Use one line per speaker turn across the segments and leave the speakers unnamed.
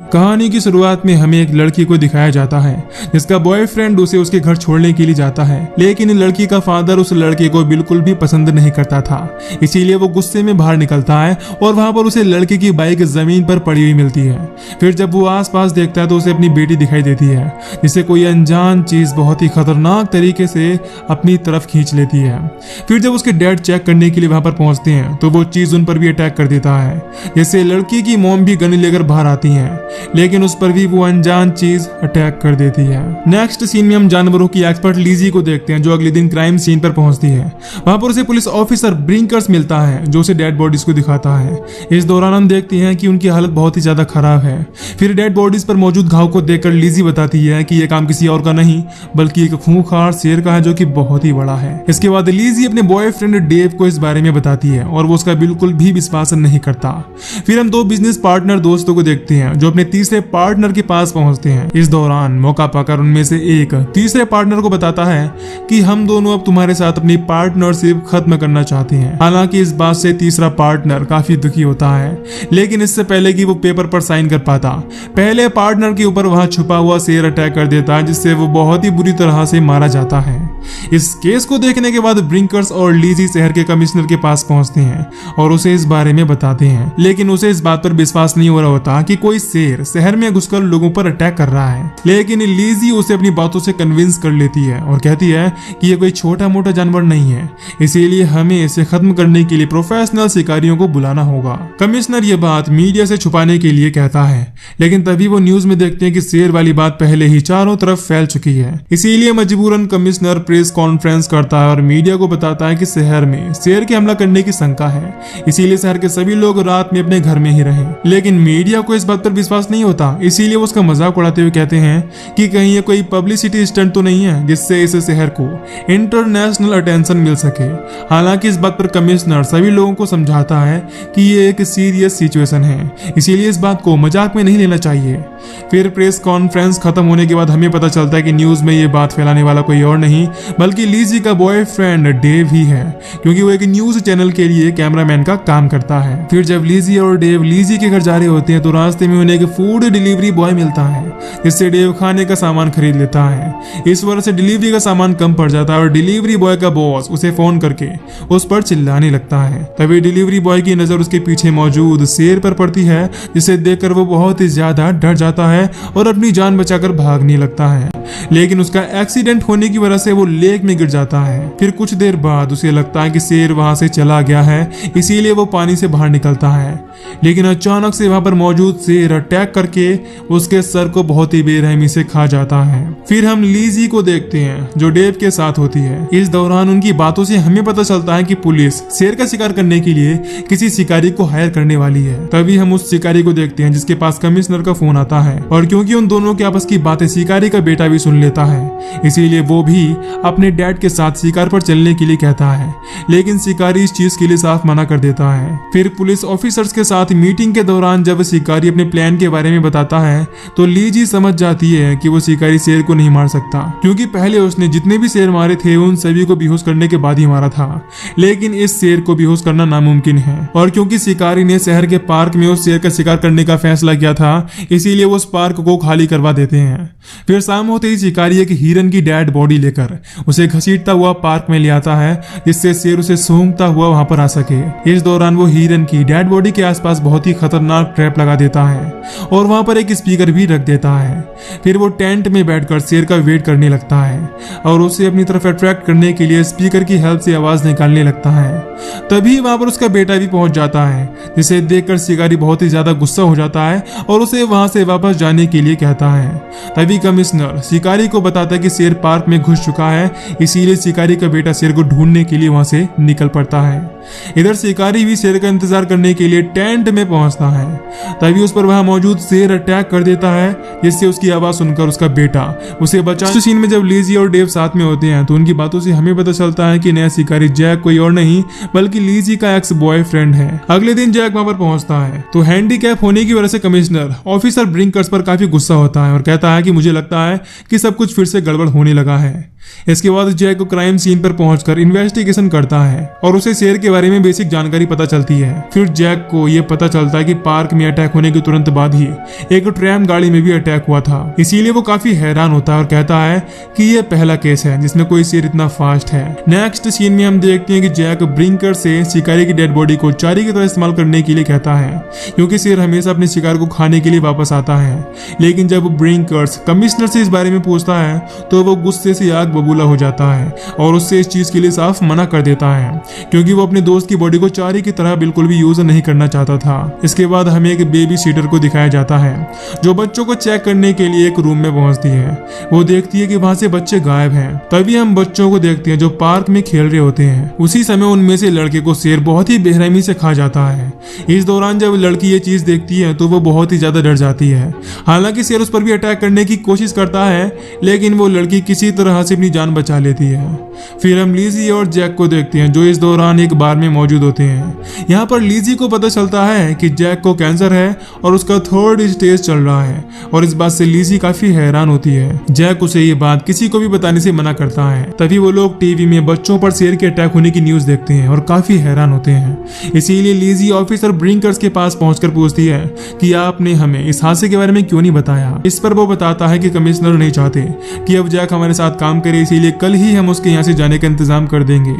कहानी की शुरुआत में हमें एक लड़की को दिखाया जाता है जिसका बॉयफ्रेंड उसे उसके घर छोड़ने के लिए जाता है, लेकिन लड़की का फादर उस लड़के को बिल्कुल भी पसंद नहीं करता था। इसीलिए वो गुस्से में बाहर निकलता है और वहां पर उसे लड़के की बाइक जमीन पर पड़ी हुई मिलती है। फिर जब वो आसपास देखता है तो उसे अपनी बेटी दिखाई देती है जिसे कोई अनजान चीज बहुत ही खतरनाक तरीके से अपनी तरफ खींच लेती है। फिर जब उसके डैड चेक करने के लिए वहां पर पहुंचते हैं तो वो चीज उन पर भी अटैक कर देता है, जैसे लड़की की मॉम भी गन लेकर बाहर आती है, लेकिन उस पर भी वो अनजान चीज अटैक कर देती है। नेक्स्ट सीन में हम जानवरों की एक्सपर्ट लीजी को देखते हैं जो अगले दिन क्राइम सीन पर पहुंचती है। वहां पर उसे पुलिस ऑफिसर ब्रिंकर्स मिलता है जो उसे डेड बॉडीज को दिखाता है। इस दौरान हम देखते हैं कि उनकी हालत बहुत ही ज्यादा खराब है। फिर डेड बॉडीज पर मौजूद घाव को देखकर लीजी बताती है कि यह काम किसी और का नहीं बल्कि एक खूंखार शेर का है जो कि बहुत ही बड़ा है। इसके बाद लीजी अपने बॉयफ्रेंड डेव को इस बारे में बताती है और वो उसका बिल्कुल भी विश्वास नहीं करता। फिर हम दो बिजनेस पार्टनर दोस्तों को देखते हैं जो अपने तीसरे पार्टनर के पास पहुंचते हैं। इस दौरान मौका पाकर उनमें से एक तीसरे पार्टनर को बताता है कि हम दोनों अब तुम्हारे साथ अपनी पार्टनरशिप खत्म करना चाहते हैं। हालांकि इस बात से तीसरा पार्टनर काफी दुखी होता है, लेकिन इससे पहले कि वो पेपर पर साइन कर पाता, पहले पार्टनर के ऊपर वहां छुपा हुआ शेर अटैक कर देता है जिससे वो बहुत ही बुरी तरह से मारा जाता है। इस केस को देखने के बाद ब्रिंकर्स और लीजी शहर के कमिश्नर के पास पहुंचते हैं और उसे इस बारे में बताते हैं, लेकिन उसे इस बात पर विश्वास नहीं हो रहा होता कि कोई शेर शहर में घुसकर लोगों पर अटैक कर रहा है। लेकिन लीजी उसे अपनी बातों से कन्विंस कर लेती है और कहती है कि ये कोई छोटा मोटा जानवर नहीं है, इसीलिए हमें इसे खत्म करने के लिए प्रोफेशनल शिकारियों को बुलाना होगा। कमिश्नर ये बात मीडिया से छुपाने के लिए कहता है, लेकिन तभी वो न्यूज में देखते हैं कि शेर वाली बात पहले ही चारों तरफ फैल चुकी है। इसीलिए मजबूरन कमिश्नर प्रेस कॉन्फ्रेंस करता है और मीडिया को बताता है कि शहर में शेर के हमला करने की शंका है, इसीलिए शहर के सभी लोग रात में अपने घर में ही रहें। लेकिन मीडिया को इस बात पर विश्वास नहीं होता, इसीलिए वो उसका मजाक उड़ाते हुए कहते हैं कि कहीं ये कोई पब्लिसिटी स्टंट तो नहीं है जिससे इस शहर को इंटरनेशनल अटेंशन मिल सके। हालांकि इस बात पर कमिश्नर सभी लोगों को समझाता है कि ये एक सीरियस सिचुएशन है, इसीलिए इस बात को मजाक में नहीं लेना चाहिए। फिर प्रेस कॉन्फ्रेंस खत्म होने के बाद हमें पता चलता है कि न्यूज में ये बात फैलाने वाला कोई और नहीं बल्कि लीजी का बॉयफ्रेंड डेव ही है, क्योंकि वो एक न्यूज चैनल के लिए कैमरामैन का काम करता है। फिर जब लीजी और डेव लीजी के घर जा रहे होते हैं तो रास्ते में उन्हें एक फूड डिलीवरी बॉय मिलता है जिससे डेव खाने का सामान खरीद लेता है। इस वजह से डिलीवरी का सामान कम पड़ जाता है और डिलीवरी बॉय का बॉस उसे फोन करके उस पर चिल्लाने लगता है। तभी डिलीवरी बॉय की नजर उसके पीछे मौजूद शेर पर पड़ती है जिसे देखकर वो बहुत ही ज्यादा डर जाता है और अपनी जान बचाकर भागने लगता है, लेकिन उसका एक्सीडेंट होने की वजह से वो लेक में गिर जाता है। फिर कुछ देर बाद उसे लगता है कि शेर वहां से चला गया है, इसीलिए वो पानी से बाहर निकलता है, लेकिन अचानक से वहां पर मौजूद शेर अटैक करके उसके सर को बहुत ही बेरहमी से खा जाता है। फिर हम लीजी को देखते हैं जो डेव के साथ होती है। इस दौरान उनकी बातों से हमें पता चलता है कि पुलिस शेर का शिकार करने के लिए किसी शिकारी को हायर करने वाली है। तभी हम उस शिकारी को देखते हैं जिसके पास कमिश्नर का फोन आता है और क्योंकि उन दोनों के आपस की बातें शिकारी का बेटा भी सुन लेता है, इसीलिए वो भी अपने डैड के साथ शिकार पर चलने के लिए कहता है, लेकिन शिकारी इस चीज के लिए साफ मना कर देता है। फिर पुलिस ऑफिसर्स के साथ मीटिंग के दौरान जब शिकारी अपने प्लान के बारे में बताता है तो लीजी समझ जाती है कि वो शिकारी शेर को नहीं मार सकता, क्योंकि पहले उसने जितने भी शेर मारे थे उन सभी को बेहोश करने के बाद ही मारा था, लेकिन इस शेर को बेहोश करना नामुमकिन है। और क्योंकि शिकारी ने शहर के पार्क में उस शेर का शिकार करने का फैसला किया था, इसीलिए वो उस पार्क को खाली करवा देते हैं। फिर शाम होते ही शिकारी एक हिरन की डेड बॉडी लेकर उसे घसीटता हुआ पार्क में ले आता है जिससे शेर उसे सूंघता हुआ वहां पर आ सके। इस दौरान वो हिरन की डेड बॉडी के आसपास बहुत ही खतरनाक ट्रैप लगा देता है और वहां पर एक स्पीकर भी रख देता है। फिर वो टेंट में बैठकर शेर का वेट करने लगता है और उसे अपनी तरफ अट्रैक्ट करने के लिए स्पीकर की हेल्प से आवाज निकालने लगता है। तभी वहां पर उसका बेटा भी पहुंच जाता है जिसे देखकर शिकारी बहुत ही ज्यादा गुस्सा हो जाता है और उसे वहां से वापस जाने के लिए कहता है। तभी कमिश्नर शिकारी को बताता है कि शेर पार्क में घुस चुका है, इसीलिए शिकारी का बेटा शेर को ढूंढने के लिए वहां से निकल पड़ता है। इधर शिकारी भी शेर का इंतजार करने के लिए टेंट में पहुंचता है। तभी उस पर वहां मौजूद शेर अटैक कर देता है जिससे उसकी आवाज सुनकर उसका बेटा उसे बचा। सीन में जब लीजी और डेव साथ में होते हैं तो उनकी बातों से हमें पता चलता है कि नया शिकारी जैक कोई और नहीं बल्कि लीजी का एक्स बॉयफ्रेंड है। अगले दिन जैक वहां पर पहुंचता है तो हैंडीकैप होने की वजह से कमिश्नर ऑफिसर ब्रिंकर्स पर काफी गुस्सा होता है और कहता है कि मुझे लगता है कि सब कुछ फिर से गड़बड़ होने लगा है। इसके बाद जैक क्राइम सीन पर पहुंचकर इन्वेस्टिगेशन करता है और उसे शेर के बारे में बेसिक जानकारी पता चलती है। फिर जैक को यह पता चलता है कि पार्क में अटैक होने के तुरंत बाद ही एक ट्रैम गाड़ी में भी अटैक हुआ था। इसीलिए वो काफी हैरान होता है और कहता है कि यह पहला केस है जिसमें कोई शेर इतना फास्ट है। नेक्स्ट सीन में हम देखते हैं कि जैक ब्रिंकर से शिकारी की डेड बॉडी को चारी की तरह इस्तेमाल करने के लिए कहता है, क्योंकि शेर हमेशा अपने शिकार को खाने के लिए वापस आता है। लेकिन जब ब्रिंकर्स कमिश्नर से इस बारे में पूछता है तो वो गुस्से से आग बबूला हो जाता है और उससे इस चीज के लिए साफ मना कर देता है, क्योंकि वो अपने दोस्त की बॉडी को चारी की तरह बिल्कुल भी यूज नहीं करना चाहता था। इसके बाद हमें एक बेबी सीटर को दिखाया जाता है जो बच्चों को चेक करने के लिए एक रूम में पहुंचती है। वो देखती है कि वहां से बच्चे गायब हैं। तभी हम बच्चों को देखते हैं जो पार्क में खेल रहे होते हैं। उसी समय उनमें से लड़के को शेर बहुत ही बेरहमी से खा जाता है। इस दौरान जब लड़की ये चीज देखती है तो वो बहुत ही ज्यादा डर जाती है। हालांकि शेर उस पर भी अटैक करने की कोशिश करता है, लेकिन वो लड़की किसी तरह से अपनी जान बचा लेती है। फिर हम लीजी और जैक को देखते हैं जो इस दौरान एक बार में मौजूद होते हैं। यहाँ पर लीजी को पता चलता है कि जैक को कैंसर है और उसका 3rd स्टेज चल रहा है, और इस बात से लीजी काफी हैरान होती है। जैक उसे ये बात किसी को भी बताने से मना करता है। तभी वो लोग टीवी में बच्चों पर शेर के अटैक होने की न्यूज देखते हैं और काफी हैरान होते हैं। इसीलिए लीजी ऑफिसर ब्रिंकर्स के पास पहुंचकर पूछती है कि आपने हमें इस हादसे के बारे में क्यों नहीं बताया। इस पर वो बताता है कि कमिश्नर नहीं चाहते कि अब जैक हमारे साथ काम करे, इसीलिए कल ही हम उसके यहाँ से जाने का इंतजाम कर देंगे।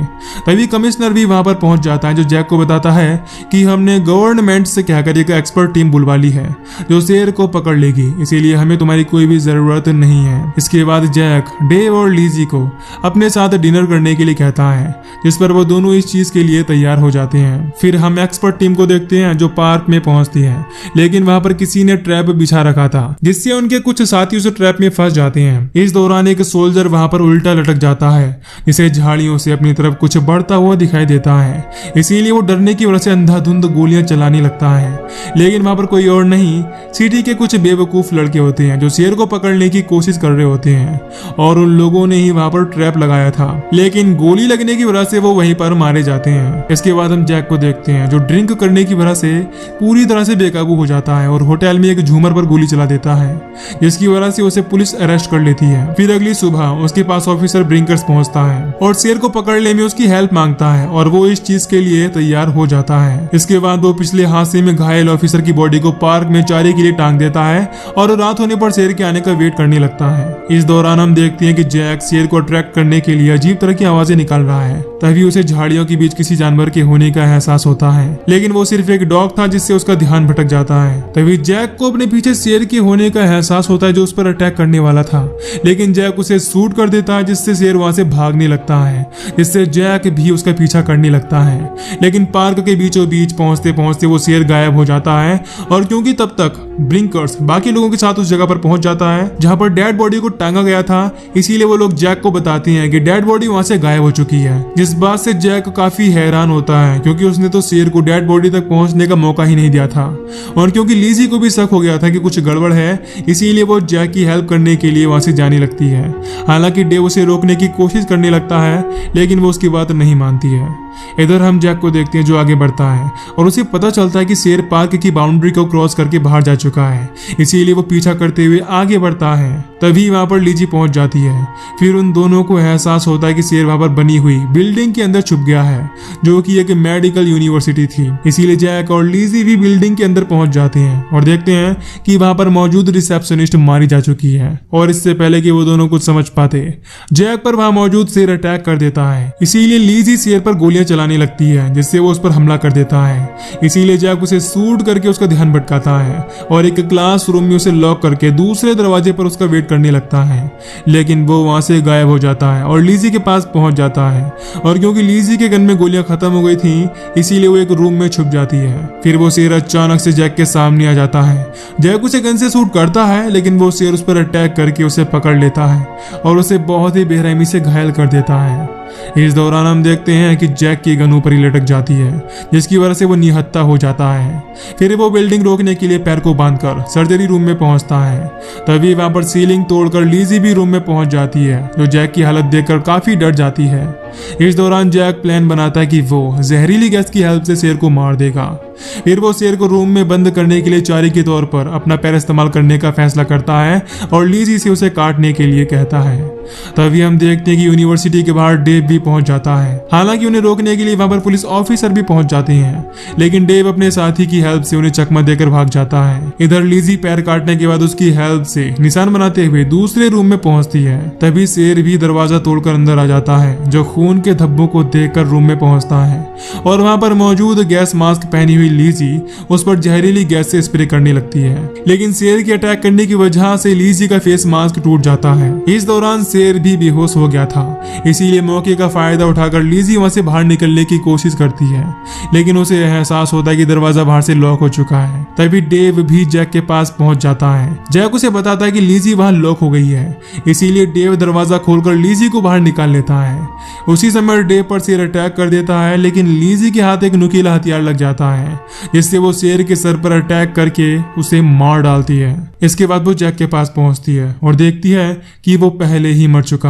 तभी कमिश्नर भी वहां पर पहुंच जाता है जो जैक को बताता है कि हमने गवर्नमेंट से कहकर एक एक्सपर्ट टीम बुलवा ली है जो शेर को पकड़ लेगी, इसीलिए हमें तुम्हारी कोई भी जरूरत नहीं है। इसके बाद जैक डेव और लीजी को अपने साथ डिनर करने के लिए कहता है, जिस पर वो दोनों इस चीज के लिए तैयार हो जाते हैं। फिर हम एक्सपर्ट टीम को देखते हैं जो पार्क में पहुंचती है, लेकिन वहां पर किसी ने ट्रैप बिछा रखा था जिससे उनके कुछ साथी उस ट्रैप में फंस जाते हैं। इस दौरान एक सोल्जर वहां पर उल्टा लटक जाता है जिसे झाड़ियों से अपनी तरफ कुछ बढ़ता हुआ दिखाई देता है। इसीलिए वो डरने की वजह से अंधाधुंध गोलियां चलाने लगता है, लेकिन वहां पर कोई और नहीं, सिटी के कुछ बेवकूफ लड़के होते हैं जो शेर को पकड़ने की कोशिश कर रहे होते हैं, और उन लोगों ने ही वहां पर ट्रैप लगाया था, लेकिन गोली लगने की वजह से वो वहीं पर मारे जाते हैं। इसके बाद हम जैक को देखते हैं जो ड्रिंक करने की वजह से पूरी तरह से बेकाबू हो जाता है और होटल में एक झूमर पर गोली चला देता है, जिसकी वजह से उसे पुलिस अरेस्ट कर लेती है। फिर अगली सुबह उसके पास ऑफिसर ब्रिंकर्स पहुंचता है और शेर को पकड़ने में उसकी हेल्प मांगता है, और वो इस चीज के लिए तैयार हो जाता है। इसके बाद वो पिछले हादसे में घायल ऑफिसर की बॉडी को पार्क में चारे के लिए टांग देता है और रात होने पर शेर के आने का वेट करने लगता है। इस दौरान हम देखते हैं कि जैक शेर को अट्रैक्ट करने के लिए अजीब तरह की आवाजें निकाल रहा है। तभी उसे झाड़ियों के बीच किसी जानवर के होने का एहसास होता है, लेकिन वो सिर्फ एक डॉग था जिससे उसका ध्यान भटक जाता है। तभी जैक को अपने पीछे शेर के होने का एहसास होता है जो उस पर अटैक करने वाला था, लेकिन जैक उसे शूट कर देता है जिससे शेर वहां से भागने लगता है, जिससे जैक भी उसका पीछा करने लगता है। लेकिन पार्क के बीचों बीच पहुंचते पहुंचते वो शेर गायब हो जाता है, और क्योंकि तब तक ब्रिंकर्स बाकी लोगों के साथ उस जगह पर पहुंच जाता है जहां पर डेड बॉडी को टांगा गया था, इसीलिए वो लोग जैक को बताते हैं कि डेड बॉडी वहां से गायब हो चुकी है। जिस बात से जैक काफी हैरान होता है, क्योंकि उसने तो शेर को डेड बॉडी तक पहुंचने का मौका ही नहीं दिया था, और क्योंकि लीजी को भी शक हो गया था कि कुछ गड़बड़ है, इसीलिए वो जैक की हेल्प करने के लिए वहां से जाने लगती है। हालांकि डेव उसे रोकने की कोशिश करने लगता है, लेकिन वो उसकी बात नहीं मानती है। इधर हम जैक को देखते हैं जो आगे बढ़ता है और उसे पता चलता है कि शेर पार्क की बाउंड्री को क्रॉस करके बाहर जा चुका है, इसीलिए वो पीछा करते हुए आगे बढ़ता है। तभी वहां पर लीजी पहुंच जाती है। फिर उन दोनों को एहसास होता है कि शेर वहां पर बनी हुई बिल्डिंग के अंदर छुप गया है, जो कि एक मेडिकल यूनिवर्सिटी थी। इसीलिए जैक और लीजी भी बिल्डिंग के अंदर पहुंच जाते हैं और देखते हैं कि वहां पर मौजूद रिसेप्शनिस्ट मारी जा चुकी है, और इससे पहले कि वो दोनों कुछ समझ पाते, जैक पर वहां मौजूद शेर अटैक कर देता है। इसीलिए लीजी शेर पर गोलियां चलाने लगती है, जिससे वो उस पर हमला कर देता है। इसीलिए जैक उसे शूट करके उसका ध्यान भटकाता है और एक क्लासरूम में उसे लॉक करके दूसरे दरवाजे पर उसका वेट करने लगता है, लेकिन वो वहां से गायब हो जाता है और लीजी के पास पहुंच जाता है। और क्योंकि लीजी के गन में गोलियां खत्म हो गई थी, इसीलिए वो एक रूम में छुप जाती है। फिर वो शेर अचानक से जैक के सामने आ जाता है। जैक उसे गन से शूट करता है, लेकिन वो शेर उस पर अटैक करके उसे पकड़ लेता है और उसे बहुत ही बेरहमी से घायल कर देता है। इस दौरान हम देखते हैं कि जैक की गन ऊपर ही लटक जाती है, जिसकी वजह से वो निहत्था हो जाता है। फिर वो बिल्डिंग रोकने के लिए पैर को बांधकर सर्जरी रूम में पहुंचता है। तभी वहां पर सीलिंग तोड़कर लीजी भी रूम में पहुंच जाती है, जो जैक की हालत देखकर काफी डर जाती है। इस दौरान जैक प्लान बनाता है कि वो जहरीली गैस की हेल्प से शेर को मार देगा। फिर वो शेर को रूम में बंद करने के लिए चारी के तौर पर अपना पैर इस्तेमाल करने का फैसला करता है और लीजी से उसे काटने के लिए कहता है। तभी हम देखते हैं कि यूनिवर्सिटी के बाहर डेव भी पहुंच जाता है। हालांकि उन्हें रोकने के लिए वहां पर पुलिस ऑफिसर भी पहुंच जाते हैं, लेकिन डेव अपने साथी की हेल्प से उन्हें चकमा देकर भाग जाता है। इधर लिजी पैर काटने के बाद उसकी हेल्प से निशान बनाते हुए दूसरे रूम में पहुंचती है। तभी शेर भी दरवाजा तोड़कर अंदर आ जाता है, जो खून के धब्बों को देखकर रूम में पहुंचता है और वहां पर मौजूद गैस मास्क पहनी हुई लिजी उस पर जहरीली गैस से स्प्रे करने लगती है। लेकिन शेर के अटैक करने की वजह से लिजी का फेस मास्क टूट जाता है। इस दौरान शेर भी बेहोश हो गया था, इसीलिए मौके का फायदा उठाकर लिजी वहां से बाहर निकलने की कोशिश करती है, लेकिन उसे एहसास होता है कि दरवाजा बाहर से लॉक हो चुका है। तभी डेव भी जैक के पास पहुंच जाता है। जैक उसे बताता है कि लिजी वहां लॉक हो गई है, इसीलिए डेव दरवाजा खोलकर लिजी को बाहर निकाल लेता है। उसी समय डेव पर शेर अटैक कर देता है, लेकिन लिजी के हाथ एक नुकीला हथियार लग जाता है, जिससे वो शेर के सर पर अटैक करके उसे मार डालती है। इसके बाद वो जैक के पास पहुंचती है और देखती है कि वो पहले ही मर चुका